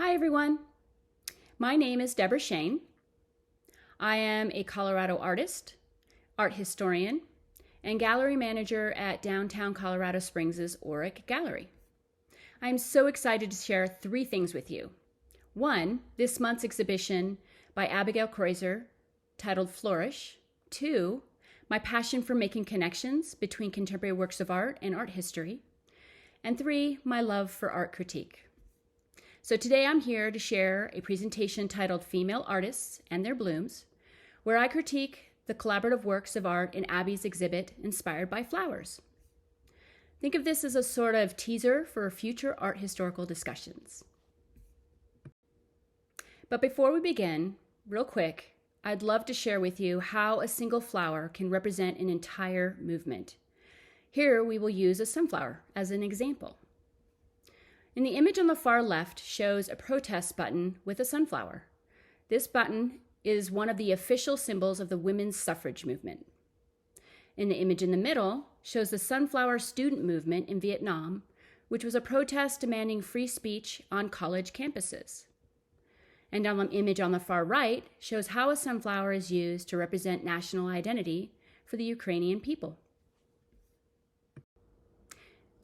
Hi everyone, my name is Deborah Schoen. I am a Colorado artist, art historian, and gallery manager at downtown Colorado Springs' Auric Gallery. I'm so excited to share 3 things with you. 1, this month's exhibition by Abigail Kreuser titled Flourish. 2, my passion for making connections between contemporary works of art and art history. And 3, my love for art critique. So today I'm here to share a presentation titled Female Artists and Their Blooms, where I critique the collaborative works of art in Abby's exhibit inspired by flowers. Think of this as a sort of teaser for future art historical discussions. But before we begin, real quick, I'd love to share with you how a single flower can represent an entire movement. Here we will use a sunflower as an example. In the image on the far left shows a protest button with a sunflower. This button is one of the official symbols of the women's suffrage movement. In the image in the middle shows the sunflower student movement in Vietnam, which was a protest demanding free speech on college campuses. And on the image on the far right shows how a sunflower is used to represent national identity for the Ukrainian people.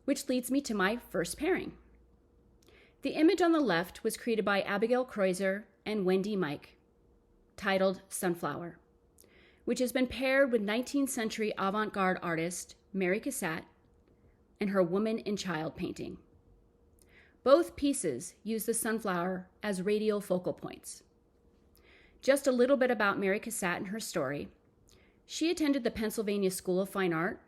Which leads me to my first pairing. The image on the left was created by Abigail Kreuser and Wendy Mike, titled Sunflower, which has been paired with 19th century avant-garde artist Mary Cassatt and her Woman and Child painting. Both pieces use the sunflower as radial focal points. Just a little bit about Mary Cassatt and her story. She attended the Pennsylvania School of Fine Art,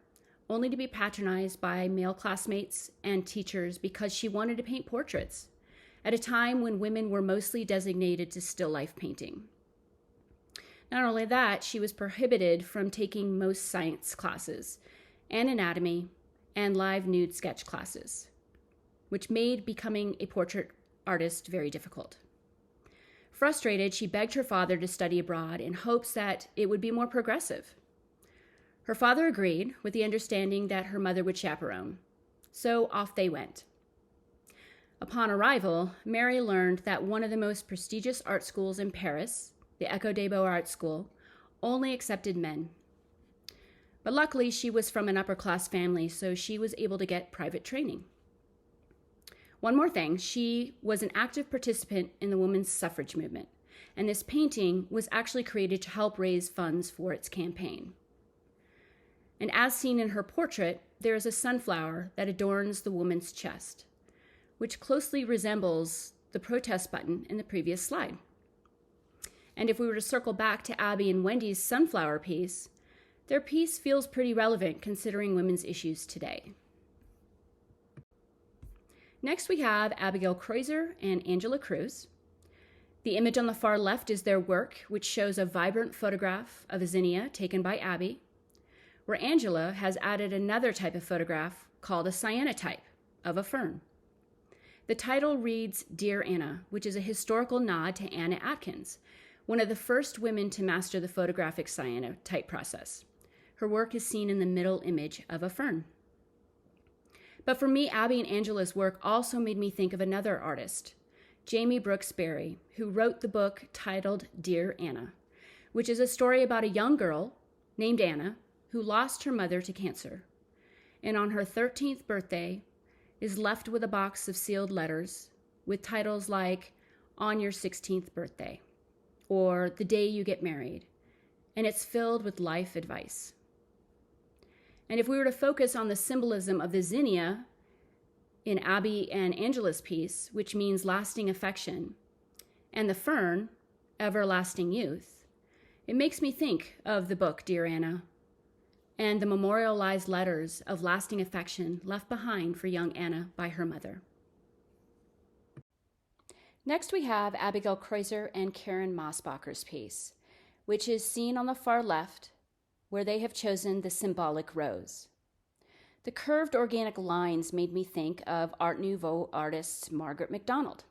only to be patronized by male classmates and teachers because she wanted to paint portraits at a time when women were mostly designated to still life painting. Not only that, she was prohibited from taking most science classes and anatomy and live nude sketch classes, which made becoming a portrait artist very difficult. Frustrated, she begged her father to study abroad in hopes that it would be more progressive. Her father agreed, with the understanding that her mother would chaperone. So off they went. Upon arrival, Mary learned that one of the most prestigious art schools in Paris, the École des Beaux-Arts School, only accepted men. But luckily, she was from an upper-class family, so she was able to get private training. One more thing, she was an active participant in the women's suffrage movement, and this painting was actually created to help raise funds for its campaign. And as seen in her portrait, there is a sunflower that adorns the woman's chest, which closely resembles the protest button in the previous slide. And if we were to circle back to Abby and Wendy's sunflower piece, their piece feels pretty relevant considering women's issues today. Next we have Abigail Kreuser and Angela Cruz. The image on the far left is their work, which shows a vibrant photograph of a zinnia taken by Abby, where Angela has added another type of photograph called a cyanotype of a fern. The title reads Dear Anna, which is a historical nod to Anna Atkins, one of the first women to master the photographic cyanotype process. Her work is seen in the middle image of a fern. But for me, Abby and Angela's work also made me think of another artist, Jamie Brooks Berry, who wrote the book titled Dear Anna, which is a story about a young girl named Anna who lost her mother to cancer, and on her 13th birthday is left with a box of sealed letters with titles like On Your 16th Birthday or The Day You Get Married, and it's filled with life advice. And if we were to focus on the symbolism of the zinnia in Abby and Angela's piece, which means lasting affection, and the fern, everlasting youth, it makes me think of the book Dear Anna and the memorialized letters of lasting affection left behind for young Anna by her mother. Next we have Abigail Kreuser and Karen Mosbacher's piece, which is seen on the far left, where they have chosen the symbolic rose. The curved organic lines made me think of Art Nouveau artist Margaret MacDonald.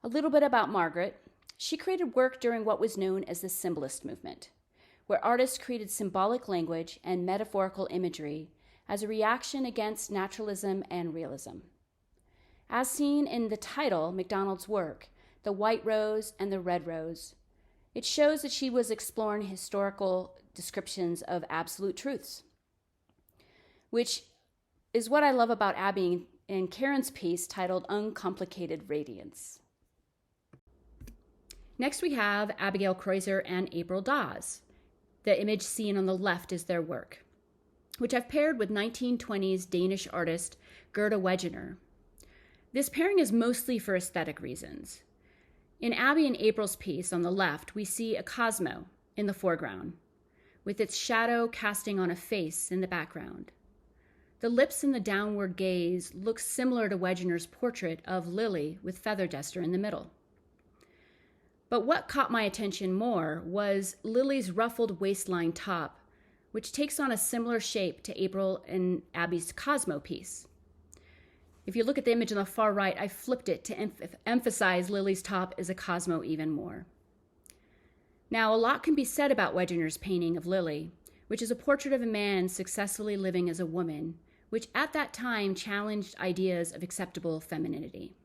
A little bit about Margaret. She created work during what was known as the Symbolist movement, where artists created symbolic language and metaphorical imagery as a reaction against naturalism and realism. As seen in the title, MacDonald's work, The White Rose and the Red Rose, it shows that she was exploring historical descriptions of absolute truths, which is what I love about Abby and Karen's piece titled Uncomplicated Radiance. Next we have Abigail Kreuser and April Dawes. The image seen on the left is their work, which I've paired with 1920s Danish artist Gerda Wegener. This pairing is mostly for aesthetic reasons. In Abby and April's piece on the left, we see a Cosmo in the foreground, with its shadow casting on a face in the background. The lips and the downward gaze look similar to Wegener's portrait of Lily with feather duster in the middle. But what caught my attention more was Lily's ruffled waistline top, which takes on a similar shape to April and Abby's Cosmo piece. If you look at the image on the far right, I flipped it to emphasize Lily's top as a Cosmo even more. Now, a lot can be said about Wegener's painting of Lily, which is a portrait of a man successfully living as a woman, which at that time challenged ideas of acceptable femininity.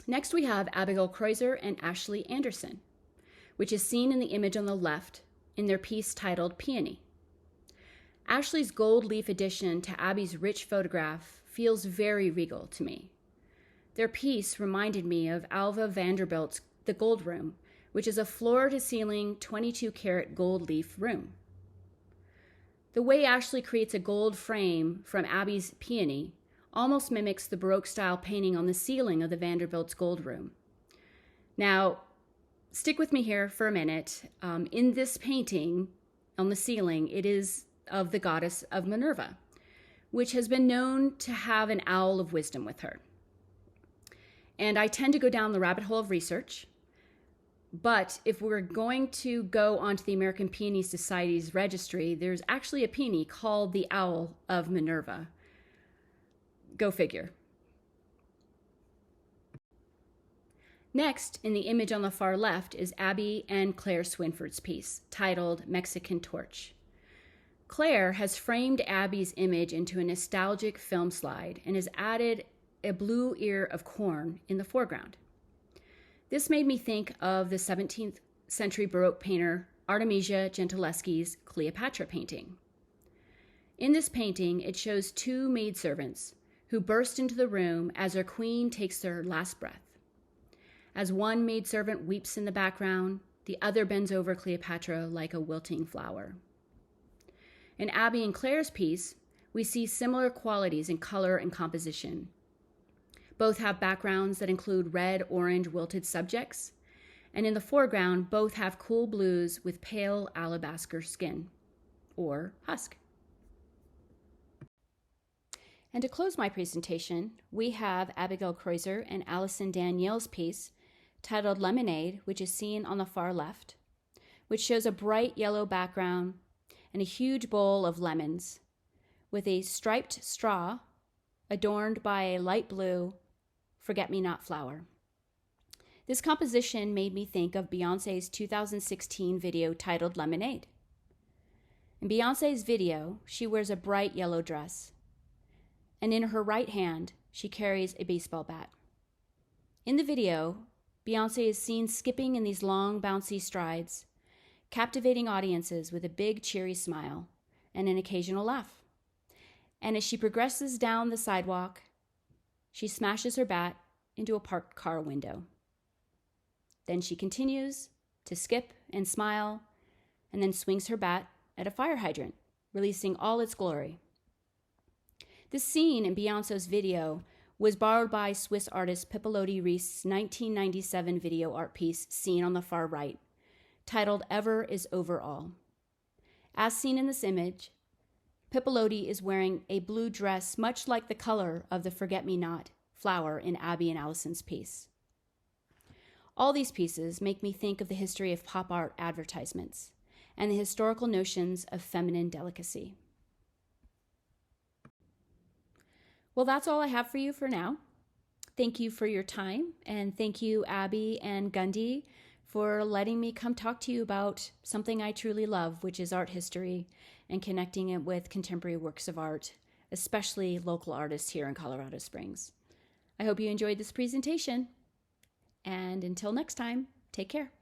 Next, we have Abigail Kreuser and Ashley Anderson, which is seen in the image on the left in their piece titled Peony. Ashley's gold leaf addition to Abby's rich photograph feels very regal to me. Their piece reminded me of Alva Vanderbilt's The Gold Room, which is a floor-to-ceiling 22-karat gold leaf room. The way Ashley creates a gold frame from Abby's Peony almost mimics the Baroque-style painting on the ceiling of the Vanderbilt's Gold Room. Now, stick with me here for a minute. In this painting on the ceiling, it is of the goddess of Minerva, which has been known to have an owl of wisdom with her. And I tend to go down the rabbit hole of research, but if we're going to go onto the American Peony Society's registry, there's actually a peony called the Owl of Minerva. Go figure. Next, in the image on the far left, is Abby and Claire Swinford's piece, titled Mexican Torch. Claire has framed Abby's image into a nostalgic film slide and has added a blue ear of corn in the foreground. This made me think of the 17th century Baroque painter Artemisia Gentileschi's Cleopatra painting. In this painting, it shows two maidservants who burst into the room as their queen takes her last breath. As one maidservant weeps in the background, the other bends over Cleopatra like a wilting flower. In Abby and Claire's piece, we see similar qualities in color and composition. Both have backgrounds that include red, orange, wilted subjects, and in the foreground, both have cool blues with pale alabaster skin, or husk. And to close my presentation, we have Abigail Kreuser and Alison Danielle's piece titled Lemonade, which is seen on the far left, which shows a bright yellow background and a huge bowl of lemons with a striped straw adorned by a light blue forget-me-not flower. This composition made me think of Beyoncé's 2016 video titled Lemonade. In Beyoncé's video, she wears a bright yellow dress, and in her right hand, she carries a baseball bat. In the video, Beyoncé is seen skipping in these long, bouncy strides, captivating audiences with a big, cheery smile and an occasional laugh. And as she progresses down the sidewalk, she smashes her bat into a parked car window. Then she continues to skip and smile, and then swings her bat at a fire hydrant, releasing all its glory. This scene in Beyoncé's video was borrowed by Swiss artist Pipolotti Reist's 1997 video art piece seen on the far right, titled Ever is Over All. As seen in this image, Pipolotti is wearing a blue dress much like the color of the forget-me-not flower in Abby and Alison's piece. All these pieces make me think of the history of pop art advertisements and the historical notions of feminine delicacy. Well, that's all I have for you for now. Thank you for your time, and thank you, Abby and Gundy, for letting me come talk to you about something I truly love, which is art history and connecting it with contemporary works of art, especially local artists here in Colorado Springs. I hope you enjoyed this presentation, and until next time, take care.